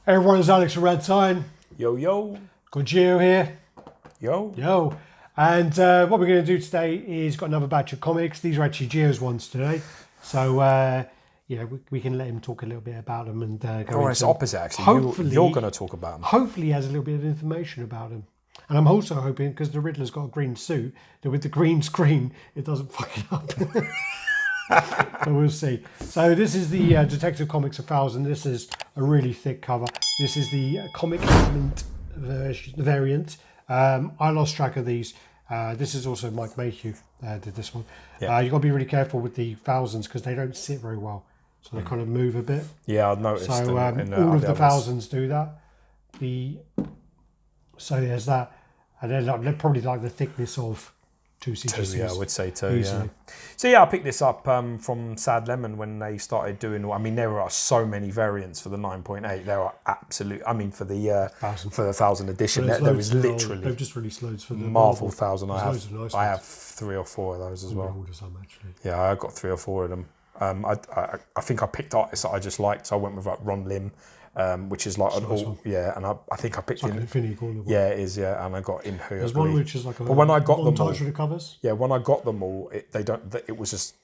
Everyone, it's Alex from Radd. Yo, yo. Got Gio here. Yo. Yo. And what we're going to do today is got another batch of comics. These are actually Gio's ones today. So, yeah, we can let him talk a little bit about them and go Or it's opposite, actually. You're going to talk about them. Hopefully he has a little bit of information about them. And I'm also hoping, because the Riddler's got a green suit, that with the green screen, it doesn't fuck it up. But we'll see. So this is the Detective Comics 1000. This is a really thick cover. This is the Comic Mint variant. I lost track of these. This is also Mike Mayhew did this one. Yeah. You've got to be really careful with the thousands because they don't sit very well. So they kind of move a bit. Yeah, I've noticed. So all of the thousands do that. So there's that. And they're probably like the thickness of two CGCs. Yeah, I would say two. Easily. Yeah. So yeah, I picked this up from Sad Lemon when they started doing. I mean, there are so many variants for the 9.8. There are absolute. I mean, for the 1000 edition, there is literally. They've just released loads for the Marvel 1000. I have 3 or 4 of those as well. Order some, actually. Yeah, I got 3 or 4 of them. I think I picked artists that I just liked, so I went with like Ron Lim. Which is like an all, yeah, and I think I picked in. Infinity Corner. Yeah, it is. Yeah, and I got in who. There's one which is like a. But when I got them all, with the covers. Yeah, when I got them all, it was just,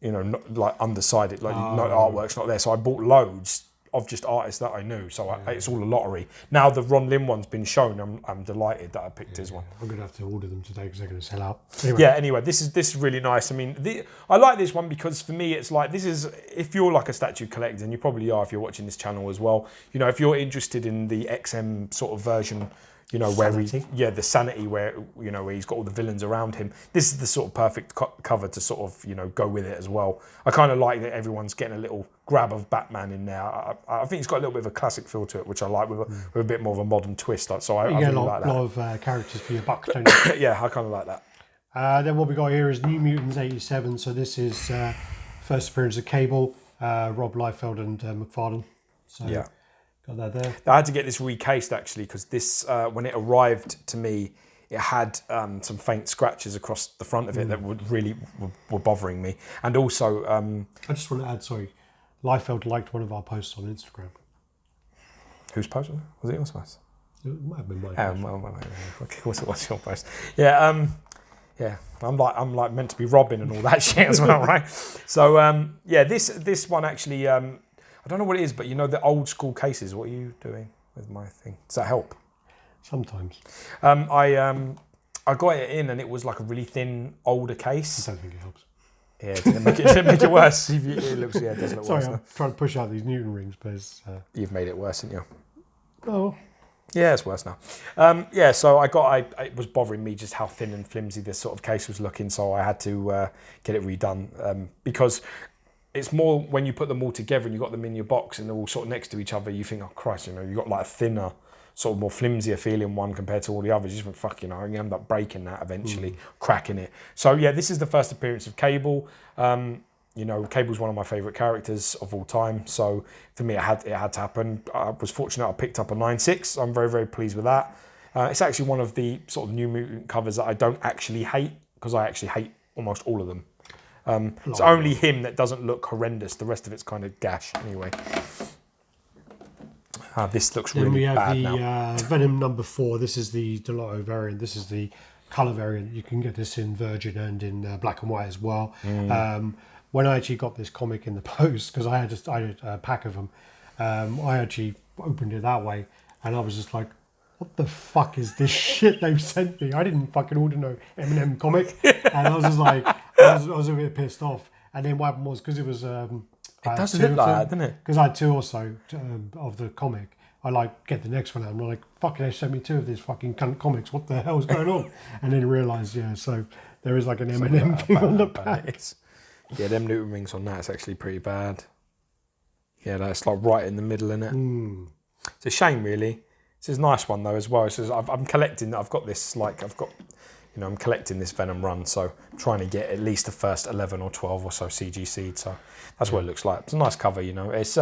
not, like undecided, like no artwork's not there. So I bought loads of just artists that I knew. So it's all a lottery. Now the Ron Lim one's been shown. I'm delighted that I picked his one. I'm gonna have to order them today because they're gonna sell out. Anyway, this is really nice. I mean, I like this one because for me, it's like this is if you're like a statue collector, and you probably are if you're watching this channel as well. If you're interested in the XM sort of version. Where the Sanity, where he's got all the villains around him. This is the sort of perfect cover to sort of go with it as well. I kind of like that everyone's getting a little grab of Batman in there. I think it's got a little bit of a classic feel to it, which I like with a bit more of a modern twist. So I really like that. A lot of characters for your buck, don't you? Yeah, I kind of like that. Then what we got here is New Mutants 87. So this is first appearance of Cable, Rob Liefeld and McFarlane. So yeah. Got that there. I had to get this recased actually because this, when it arrived to me, it had some faint scratches across the front of it that were bothering me. And also, I just want to add, sorry, Liefeld liked one of our posts on Instagram. Whose post was it? Yours post? It might have been mine. What's your post? Yeah. Yeah, I'm like meant to be Robin and all that shit as well, right? So this one actually. I don't know what it is, but the old school cases. What are you doing with my thing? Does that help? Sometimes. I got it in, and it was like a really thin, older case. I don't think it helps. Yeah, it didn't make it worse. It looks, it does look worse. Sorry, I'm trying to push out these Newton rings, but it's, you've made it worse, haven't you? Oh. Yeah, it's worse now. So it was bothering me just how thin and flimsy this sort of case was looking, so I had to get it redone because. It's more when you put them all together and you got them in your box and they're all sort of next to each other, you think, oh Christ, you got like a thinner, sort of more flimsier feeling one compared to all the others. You just think, fuck, you end up breaking that eventually, cracking it. So yeah, this is the first appearance of Cable. Cable's one of my favourite characters of all time. So for me, it had to happen. I was fortunate I picked up a 9.6. I'm very, very pleased with that. It's actually one of the sort of New Mutant covers that I don't actually hate because I actually hate almost all of them. It's only him that doesn't look horrendous. The rest of it's kind of gash anyway. This looks really bad now. Then we have the Venom number 4. This is the dell'otto variant. This is the colour variant. You can get this in Virgin and in black and white as well. When I actually got this comic in the post, because I had a pack of them, I actually opened it that way, and I was just like, what the fuck is this shit they've sent me? I didn't fucking order no M&M comic. And I was just like, I was a bit pissed off. And then what happened was, because it was... it does look like that, doesn't it? Because I had 2 or so of the comic. I get the next one out. I'm like, fuck, they sent me 2 of these fucking cunt comics. What the hell is going on? And then realised, so there is like an M&M thing on the back. Yeah, them Newton rings on that is actually pretty bad. Yeah, that's like right in the middle, innit? It's a shame, really. This is a nice one though as well. It says I'm collecting. I've got this I'm collecting this Venom run, so I'm trying to get at least the first 11 or 12 or so CGC'd. So that's what it looks like. It's a nice cover, It's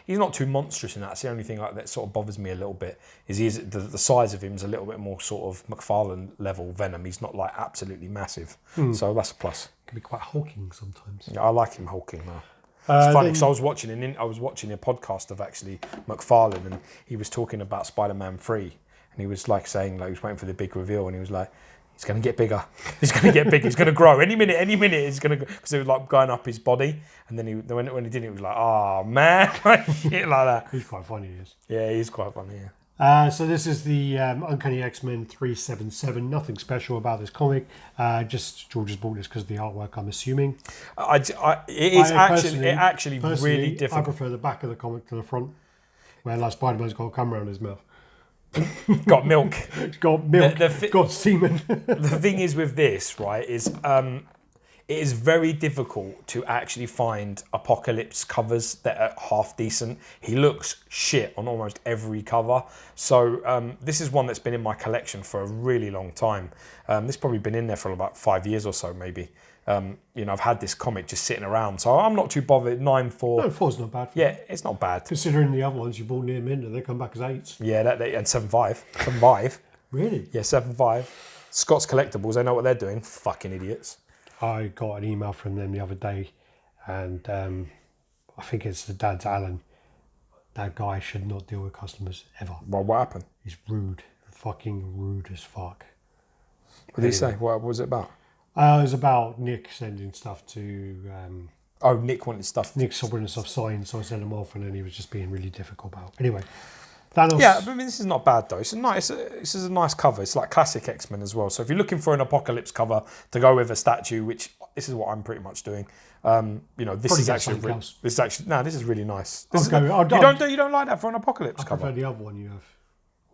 he's not too monstrous in that. It's the only thing that sort of bothers me a little bit is the size of him is a little bit more sort of McFarlane level Venom. He's not like absolutely massive, so that's a plus. Can be quite hulking sometimes. Yeah, I like him hulking though. It's funny because I was watching a podcast of actually McFarlane, and he was talking about Spider-Man 3, and he was like saying like he was waiting for the big reveal, and he was like, he's going to get bigger. He's going to get big. He's going to grow. Any minute, he's going to, because it was like going up his body. And then when he did it, it was like, oh man, shit like that. He's quite funny, he is. Yeah, he's quite funny, yeah. So this is the Uncanny X-Men 377. Nothing special about this comic. Just George has bought this because of the artwork, I'm assuming. It actually really difficult. I prefer the back of the comic to the front, where like Spider-Man's got a cum around his mouth. Got milk. Got milk. Got semen. The thing is with this, right, is it is very difficult to actually find Apocalypse covers that are half decent. He looks shit on almost every cover. So this is one that's been in my collection for a really long time. This probably been in there for about 5 years or so, maybe. I've had this comic just sitting around, so I'm not too bothered. 9.4. 9.4's not bad. Yeah, it's not bad. Considering the other ones you bought near mint and they come back as 8s. Yeah, and 7.5. 7.5. Really? Yeah, 7.5. Scott's Collectibles, they know what they're doing. Fucking idiots. I got an email from them the other day, and I think it's the dad's Alan. That guy should not deal with customers ever. Well, what happened? He's rude. Fucking rude as fuck. What did he say? What was it about? It was about Nick sending stuff to... Nick wanted stuff. Nick wanted stuff signed, so I sent him off, and then he was just being really difficult about it. Anyway, Thanos... Yeah, I mean, this is not bad, though. This is a nice cover. It's like classic X-Men as well. So if you're looking for an Apocalypse cover to go with a statue, which this is what I'm pretty much doing, this is actually really nice. You don't like that for an Apocalypse cover? I prefer the other one you have.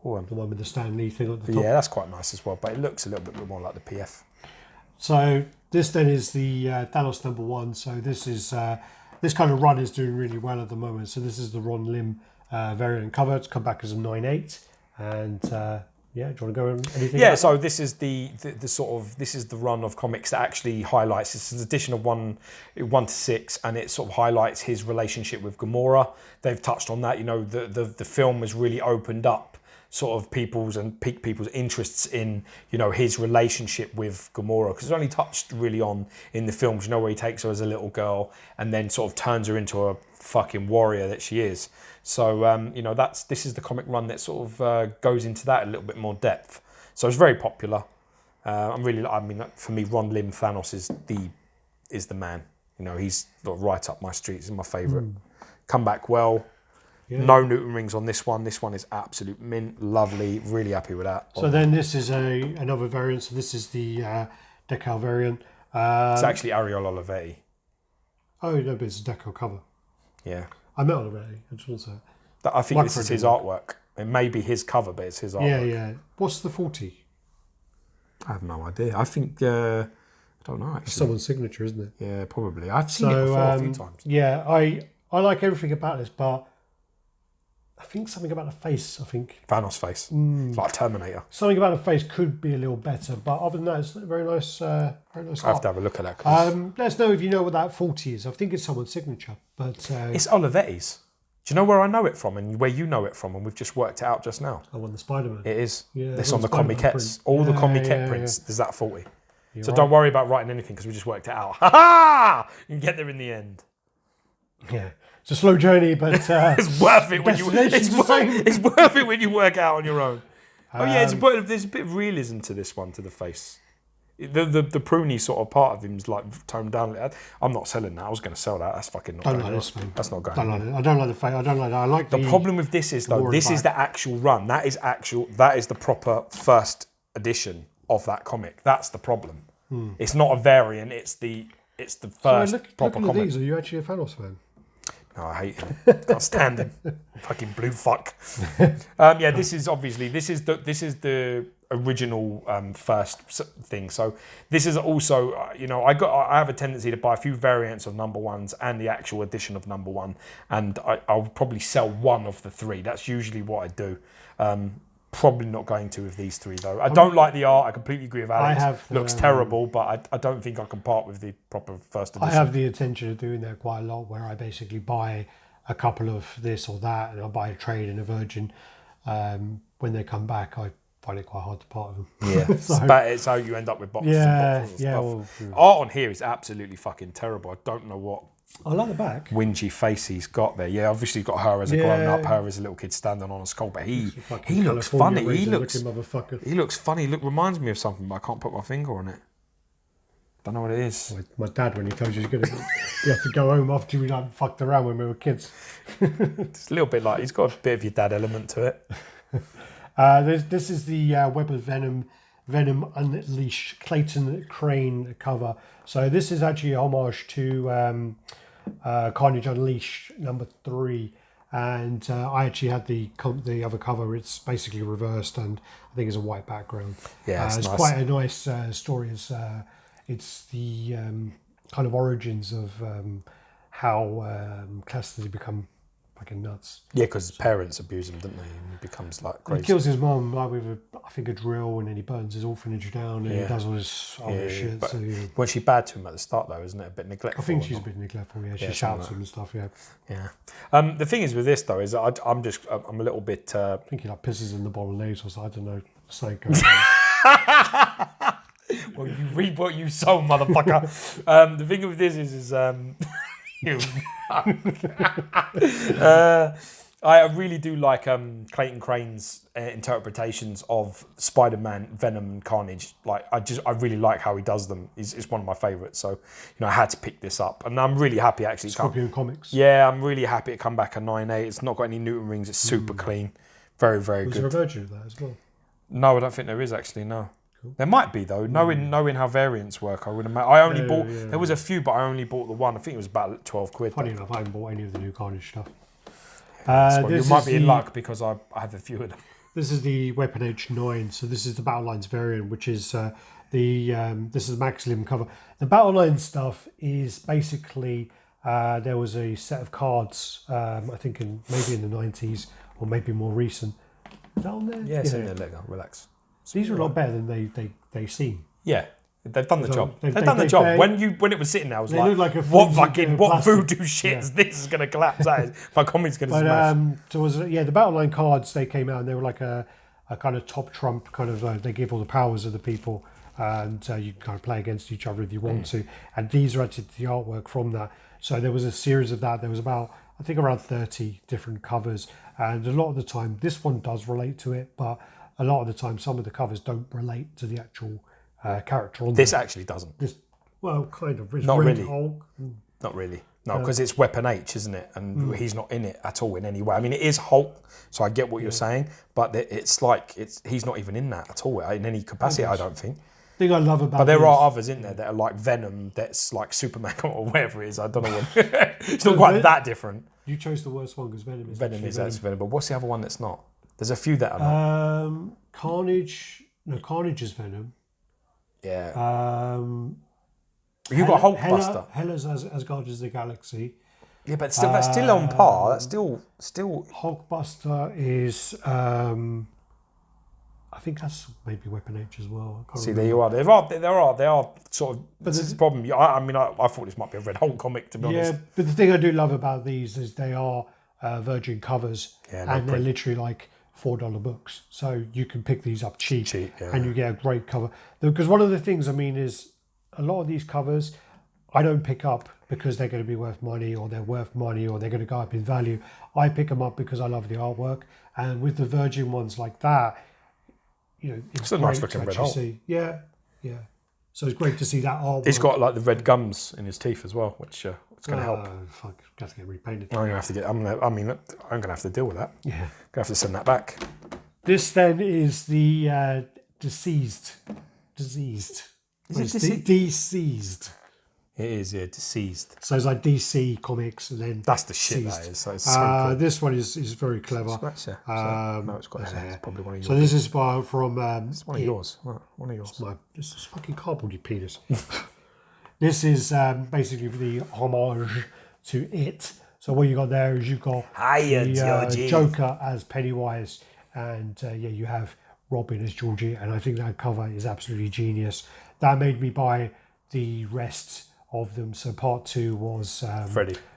The one with the Stan Lee thing at the top. Yeah, that's quite nice as well, but it looks a little bit more like the PF. So this then is the Thanos #1. So this is this kind of run is doing really well at the moment. So this is the Ron Lim variant cover. It's come back as a 9.8, and do you want to go on anything? Yeah, so this is the this is the run of comics that actually highlights. This is an edition of 1 to 6, and it sort of highlights his relationship with Gamora. They've touched on that. The film has really opened up sort of piqued people's interests in his relationship with Gamora, because it's only touched really on in the films, where he takes her as a little girl and then sort of turns her into a fucking warrior that she is. So this is the comic run that sort of goes into that a little bit more depth. So it's very popular. For me, Ron Lim Thanos is the man. He's right up my street. He's my favourite. Come back well. Yeah. No Newton rings on this one. This one is absolute mint, lovely. Really happy with that. So then this is another variant. So this is the decal variant. It's actually Ariel Olivetti. Oh no, but it's a decal cover. Yeah. I met Olivetti. I just want to say that. I think this is his artwork. It may be his cover, but it's his artwork. Yeah. What's the 40? I have no idea. I think I don't know. Actually, it's someone's signature, isn't it? Yeah, probably. I've seen it before a few times. Yeah, I like everything about this, but I think something about the face. Thanos' face, it's like Terminator. Something about the face could be a little better, but other than that, it's very nice. Very nice. I have to have a look at that. Let us know if you know what that 40 is. I think it's someone's signature, but it's Olivetti's. Do you know where I know it from and where you know it from? And we've just worked it out just now. I won the Spider-Man. It is. Yeah, it's on the comiquettes. All the comiquette prints. There's that 40. So don't worry about writing anything because we just worked it out. Ha ha! You can get there in the end. Yeah. It's a slow journey, but it's worth it when it's worth it when you work it out on your own. There's a bit of realism to this one, to the face. The pruny sort of part of him is like toned down. I'm not selling that. I was going to sell that. That's fucking not going on. That's not going on. I don't like the face. I don't like that. I like the problem with this is though. This is the actual run. That is the proper first edition of that comic. That's the problem. It's not a variant. It's the first proper comic. At these. Are you actually a Thanos fan? No, I hate him. Can't stand him. Fucking blue fuck. This is the original first thing. So this is also, I have a tendency to buy a few variants of #1s and the actual edition of #1, and I'll probably sell one of the 3. That's usually what I do. Probably not going to with these 3 though. I don't like the art. I completely agree with Alex. Looks terrible, but I don't think I can part with the proper first edition. I have the intention of doing that quite a lot, where I basically buy a couple of this or that, and I'll buy a trade and a Virgin. When they come back, I find it quite hard to part with them. Yeah, it's how you end up with boxes and boxes and stuff. Art on here is absolutely fucking terrible. I don't know what I like the back. whingy face he's got there. Yeah, obviously he's got her as a grown up, her as a little kid standing on a skull, but he looks funny. He looks funny. Reminds me of something, but I can't put my finger on it. Don't know what it is. My dad, when he told you you have to go home after we fucked around when we were kids. It's a little bit like, he's got a bit of your dad element to it. This is the Web of Venom Unleashed Clayton Crane cover. So this is actually a homage to Carnage Unleashed #3, and I actually had the other cover. It's basically reversed, and I think it's a white background. Yeah, it's nice. Quite a nice story. It's the kind of origins of how Classes become fucking nuts. Yeah, because his parents abuse him, don't they? And he becomes like crazy. He kills his mum like with a drill, and then he burns his orphanage down, and he does all this other shit. But so, wasn't she bad to him at the start though? Isn't it a bit neglectful? I think she's a bit neglectful. Yeah, she shouts him and stuff. Yeah. Yeah. The thing is with this though is I'm a little bit. I think he like pisses in the bolognese or something. I don't know. Psycho. Well, you reap what you sow, motherfucker. The thing with this is you. I really do like Clayton Crane's interpretations of Spider-Man, Venom, and Carnage. Like I really like how he does them. It's one of my favourites. So I had to pick this up, and I'm really happy actually. Scorpion Comics. Yeah, I'm really happy to come back a 9.8. It's not got any Newton rings. It's super clean, very very good. Was there a version of that as well? No, I don't think there is actually. No. Cool. There might be though. Knowing how variants work, I would imagine. I only bought. There was a few, but I only bought the one. I think it was about 12 quid. Funny enough, I haven't bought any of the new Carnage stuff. You might be in luck because I have a few of them. This is the Weapon H9. So this is the Battle Lines variant, which is this is the Maximum cover. The Battle Lines stuff is basically there was a set of cards. I think maybe in the 90s or maybe more recent. Is that on there? Yeah, it's in there. Let go. Relax. These are a lot better than they seem. Yeah, they've done the job. They've done the job. When it was sitting there, I was like what voodoo shit is this? Is going to collapse. My comic's going to smash. So the Battle Line cards, they came out and they were like a kind of top trump kind of. They give all the powers of the people, and you can kind of play against each other if you want to. And these are actually the artwork from that. So there was a series of that. There was about I think around 30 different covers, and a lot of the time this one does relate to it, but a lot of the time some of the covers don't relate to the actual character on this. Actually doesn't. Kind of. It's not Red really. Hulk. Not really. No, because it's Weapon H, isn't it? And he's not in it at all in any way. I mean, it is Hulk, so I get what you're saying, but it's like he's not even in that at all in any capacity. I don't think. The thing I love about but there are others in there that are like Venom, that's like Superman or whatever it is. I don't know what. It's not quite that different. You chose the worst one because Venom is actually Venom. But what's the other one that's not? There's a few that are not. Carnage. No, Carnage is Venom. Yeah. You've got Hulkbuster. Hela's as Guardians of the Galaxy. Yeah, but still, that's still on par. That's still. Hulkbuster is. I think that's maybe Weapon H as well. I can't remember. There you are. There are sort of. But this is the problem. I thought this might be a Red Hulk comic, to be honest. Yeah, but the thing I do love about these is they are Virgin covers, and they're literally like $4 books. So you can pick these up cheap and you get a great cover. Because one of the things is a lot of these covers I don't pick up because they're going to be worth money or they're worth money or they're going to go up in value. I pick them up because I love the artwork. And with the Virgin ones like that, it's a nice looking Red Hulk. Yeah. So it's great to see that artwork. He's got like the red gums in his teeth as well, which it's going to help. Fuck, got to get repainted. I'm going to have to deal with that. Yeah. Going to have to send that back. This then is the Deceased. Is it Deceased? It is, yeah, Deceased. So it's like DC Comics and then that's the shit Deceased. That is. So it's so cool. This one is very clever. Scratch, yeah. It's probably one of yours. So this is from... it's one of yours. One of yours. This is fucking cardboard, you penis. This is basically the homage to It. So what you got there is you've got the Joker as Pennywise, and you have Robin as Georgie, and I think that cover is absolutely genius. That made me buy the rest of them. So part 2 was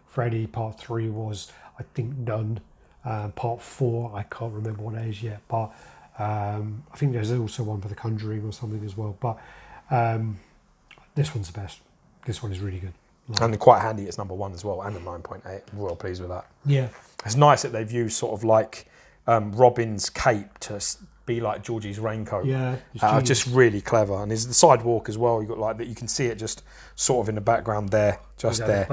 Freddy. Part 3 was, I think, None. Part 4, I can't remember what it is yet, but I think there's also one for The Conjuring or something as well. But this one's the best. This one is really good. And quite handy, it's number 1 as well, and a 9.8. I'm real pleased with that. Yeah. It's nice that they've used sort of like Robin's cape to be like Georgie's raincoat. Yeah. Just really clever. And there's the sidewalk as well. You've got like that, you can see it just sort of in the background there, just there.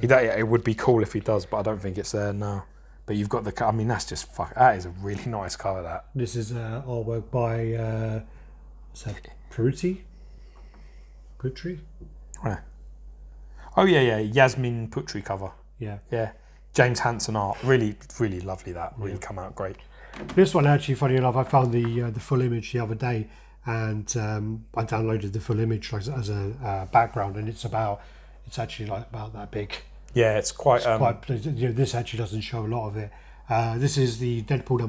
It would be cool if he does, but I don't think it's there now. But you've got the, I mean, that's just, that is a really nice colour, that. This is artwork by, Putri? Where? Oh yeah, Yasmin Putri cover. Yeah. James Hansen art, really, really lovely. That really come out great. This one actually, funny enough, I found the full image the other day, and I downloaded the full image as a background, and it's actually like about that big. Yeah, it's quite. This actually doesn't show a lot of it. This is the Deadpool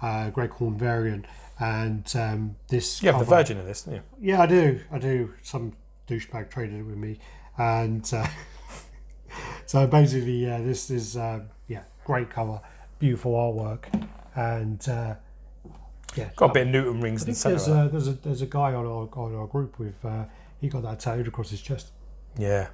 #1 Greg Horn variant, and this. You have the Virgin of this, don't you? Yeah, I do. Some douchebag traded it with me, and so basically, this is great cover, beautiful artwork, and got a bit of Newton rings in the centre. There's a guy on our group with he got that tattooed across his chest. Yeah.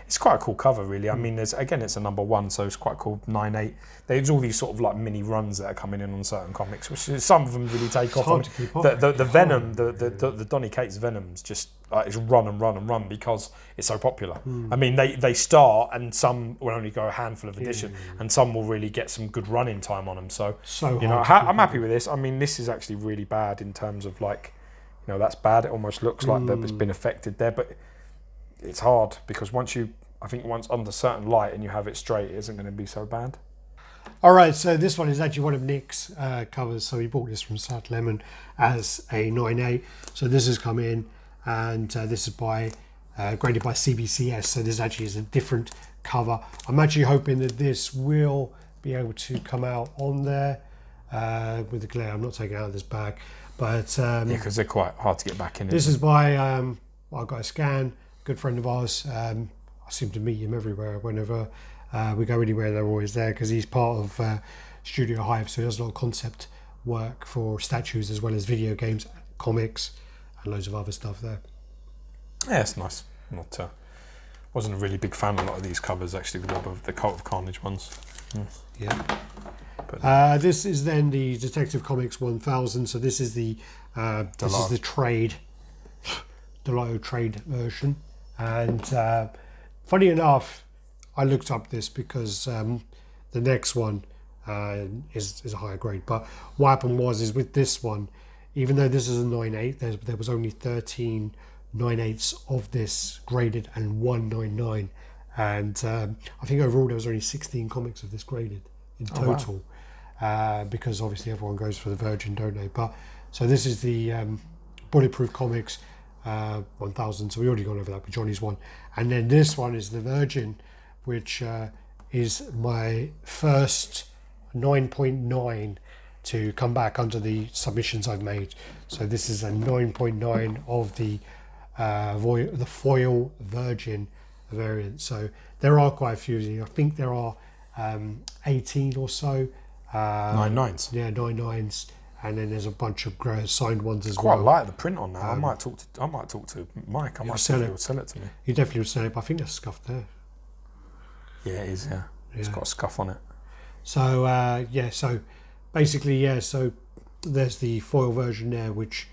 It's quite a cool cover, really. I mean, it's a #1, so it's quite cool. 9.8. There's all these sort of like mini runs that are coming in on certain comics, which is, some of them really take off. Hard to keep up. The Venom, the Donny Cates Venom's just it's run and run and run because it's so popular. I mean, they start and some will only go a handful of edition, and some will really get some good running time on them. So you know, I'm happy with this. I mean, this is actually really bad in terms of like, you know, that's bad. It almost looks like that it's been affected there, but it's hard because once under certain light and you have it straight, it isn't going to be so bad. All right, so this one is actually one of Nick's covers. So he bought this from Sad Lemon as a 9.8. So this has come in, and this is graded by CBCS. So this actually is a different cover. I'm actually hoping that this will be able to come out on there with the glare. I'm not taking it out of this bag, but yeah, because they're quite hard to get back in. This is by our guy Scan, good friend of ours. I seem to meet him everywhere. Whenever we go anywhere, they're always there because he's part of Studio Hive, so he does a lot of concept work for statues as well as video games, comics, and loads of other stuff there. Yeah, it's nice. Wasn't a really big fan of a lot of these covers actually, the Cult of Carnage ones. Yeah. This is then the Detective Comics 1000. So this is the trade, dell'otto trade version, and. Funny enough, I looked up this because the next one is a higher grade. But what happened is with this one, even though this is a 9.8, there was only 13 9.8s of this graded and 1 9.9. And I think overall there was only 16 comics of this graded in total. Wow. Because obviously everyone goes for the Virgin, don't they? But so this is the Bulletproof Comics 1000, so we already gone over that with Johnny's one, and then this one is the Virgin, which is my first 9.9 to come back under the submissions I've made. So this is a 9.9 of the foil Virgin variant. So there are quite a few. I think there are 18 or so. 9.9s. Yeah, 9.9s. And then there's a bunch of signed ones as well. Quite like the print on that. I might talk to Mike. I might see if he'll sell it to me. He definitely would sell it, but I think that's scuffed there. Yeah, it is. Yeah, it's got a scuff on it. So so basically, so there's the foil version there, which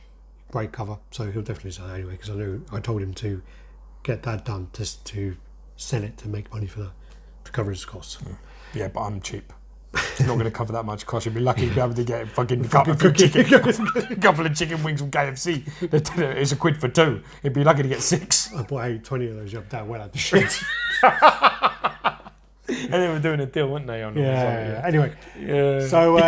great cover. So he'll definitely sell it anyway, because I told him to get that done just to sell it to make money for that, to cover his costs. Yeah, but I'm cheap. It's not going to cover that much cost. You'd be lucky to be able to get a couple of chicken wings from KFC. It's £1 for 2. You'd be lucky to get 6. I bought 20 of those. You have that well out the shit. And they were doing a deal, weren't they? Anyway. Yeah. So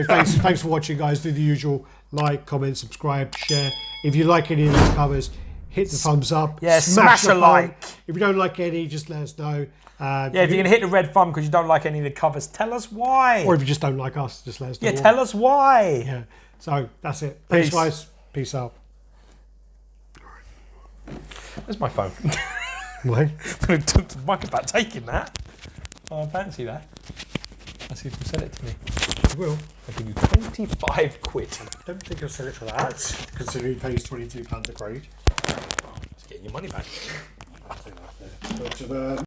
thanks for watching, guys. Do the usual: like, comment, subscribe, share. If you like any of these covers, hit the thumbs up. Yeah, smash a like. If you don't like any, just let us know. If you're going to hit the red thumb because you don't like any of the covers, tell us why. Or if you just don't like us, just let us know. Yeah, tell us why. Yeah. So that's it. Thanks, guys. Peace out. Where's my phone? What? Mike about taking that. Oh, I fancy that. Let's see if you sell it to me. I will. I'll give you £25. I don't think I'll sell it for that, considering he pays £22 a grade. Let's get your money back. That's enough there. Go to the